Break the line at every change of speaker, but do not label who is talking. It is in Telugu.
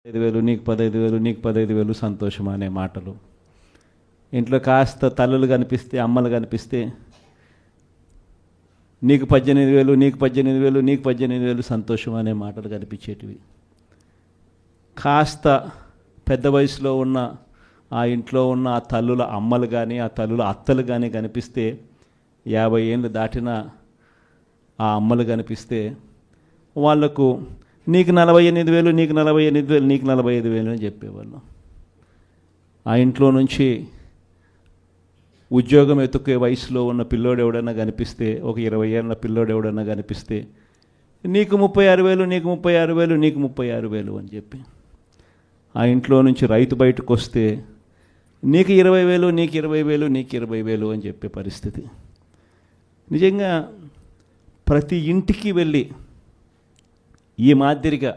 5,000 నీకు 15,000 నీకు 15,000 సంతోషం అనే మాటలు. ఇంట్లో కాస్త తల్లులు కనిపిస్తే, అమ్మలు కనిపిస్తే నీకు 18,000 నీకు 18,000 నీకు 18,000 సంతోషం అనే మాటలు కనిపించేటివి. కాస్త పెద్ద వయసులో ఉన్న ఆ ఇంట్లో ఉన్న ఆ తల్లుల అమ్మలు కానీ ఆ తల్లుల అత్తలు కానీ కనిపిస్తే 50 ఏళ్ళు దాటిన ఆ అమ్మలు కనిపిస్తే వాళ్లకు నీకు 48,000 నీకు 48,000 నీకు 45,000 అని చెప్పేవాళ్ళం. ఆ ఇంట్లో నుంచి ఉద్యోగం ఎత్తుకే వయసులో ఉన్న పిల్లోడు ఎవడన్నా కనిపిస్తే, ఒక 20 ఏళ్ళ పిల్లోడు ఎవడన్నా కనిపిస్తే నీకు 36,000 నీకు 36,000 నీకు 36,000 అని చెప్పి, ఆ ఇంట్లో నుంచి రైతు బయటకు వస్తే నీకు 20,000 నీకు 20,000 నీకు 20,000 అని చెప్పే పరిస్థితి. నిజంగా ప్రతి ఇంటికి వెళ్ళి ఈ మాదిరిగా